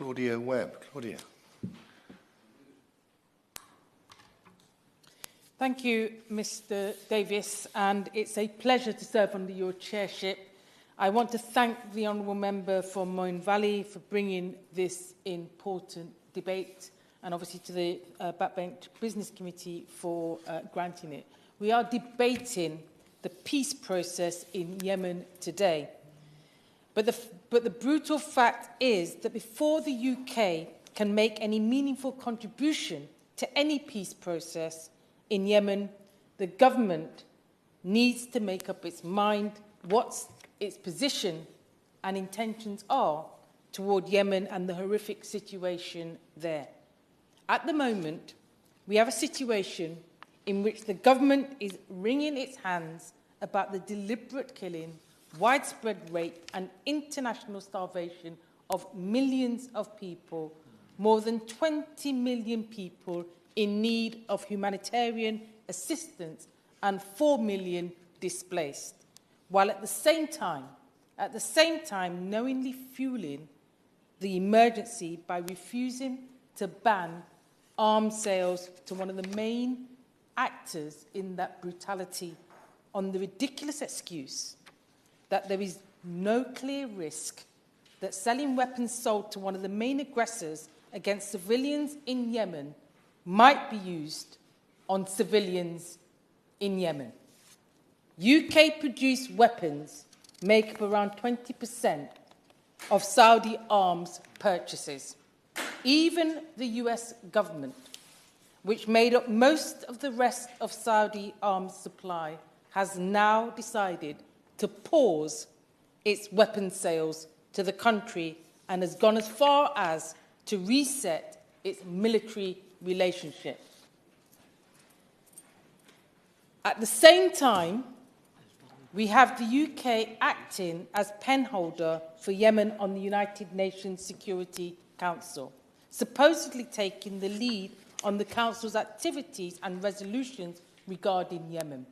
Claudia Webbe. Claudia. Thank you, Mr. Davies, and it's a pleasure to serve under your chairship. I want to thank the Honourable Member for Moyne Valley for bringing this important debate, and obviously to the Backbench Business Committee for granting it. We are debating the peace process in Yemen today. But the brutal fact is that before the UK can make any meaningful contribution to any peace process in Yemen, the government needs to make up its mind what its position and intentions are toward Yemen and the horrific situation there. At the moment, we have a situation in which the government is wringing its hands about the deliberate killing, widespread rape and international starvation of millions of people, more than 20 million people in need of humanitarian assistance and 4 million displaced, while at the same time knowingly fueling the emergency by refusing to ban arms sales to one of the main actors in that brutality on the ridiculous excuse that there is no clear risk that selling weapons sold to one of the main aggressors against civilians in Yemen might be used on civilians in Yemen. UK-produced weapons make up around 20% of Saudi arms purchases. Even the US government, which made up most of the rest of Saudi arms supply, has now decided to pause its weapons sales to the country and has gone as far as to reset its military relationship. At the same time, we have the UK acting as penholder for Yemen on the United Nations Security Council, supposedly taking the lead on the Council's activities and resolutions regarding Yemen.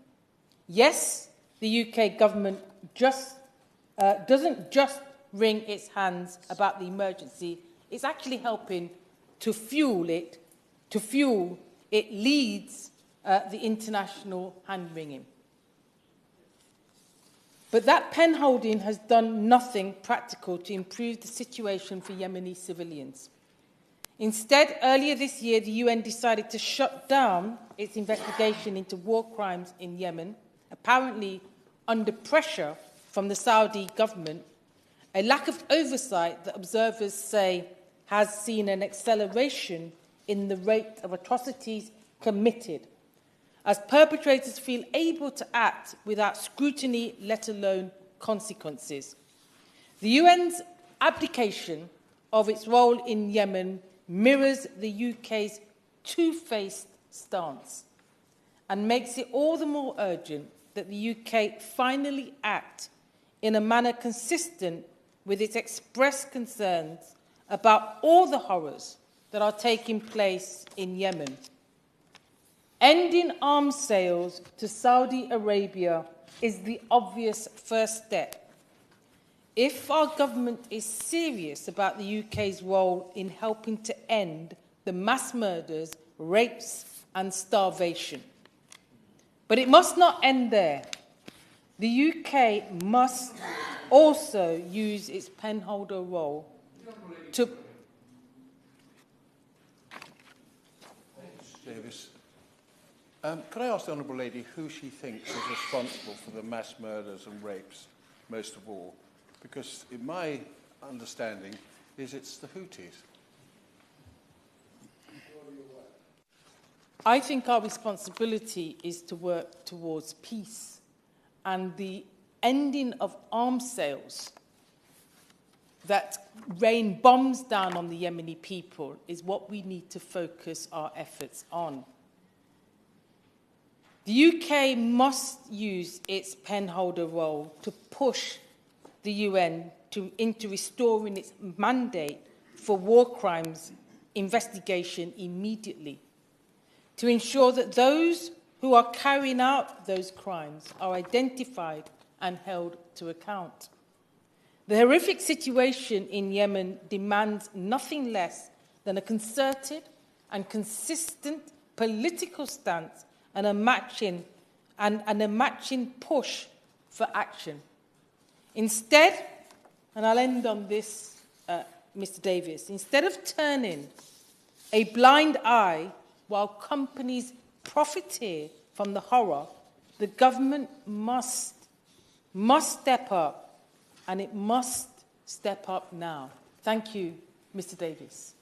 Yes, the UK government doesn't just wring its hands about the emergency, it's actually helping to fuel it. It leads the international hand-wringing. But that pen-holding has done nothing practical to improve the situation for Yemeni civilians. Instead, earlier this year, the UN decided to shut down its investigation into war crimes in Yemen, apparently under pressure from the Saudi government, a lack of oversight that observers say has seen an acceleration in the rate of atrocities committed, as perpetrators feel able to act without scrutiny, let alone consequences. The UN's abdication of its role in Yemen mirrors the UK's two-faced stance and makes it all the more urgent that the UK finally act in a manner consistent with its expressed concerns about all the horrors that are taking place in Yemen. Ending arms sales to Saudi Arabia is the obvious first step. If our government is serious about the UK's role in helping to end the mass murders, rapes and starvation. But it must not end there. The UK must also use its penholder role to... Davis. Could I ask the Honourable Lady who she thinks is responsible for the mass murders and rapes most of all? Because in my understanding is it's the Houthis. I think our responsibility is to work towards peace, and the ending of arms sales that rain bombs down on the Yemeni people is what we need to focus our efforts on. The UK must use its penholder role to push the UN into restoring its mandate for war crimes investigation immediately, to ensure that those who are carrying out those crimes are identified and held to account. The horrific situation in Yemen demands nothing less than a concerted and consistent political stance and a matching push for action. Instead, and I'll end on this, Mr. Davis, instead of turning a blind eye while companies profiteer from the horror, the government must step up, and it must step up now. Thank you, Mr. Davis.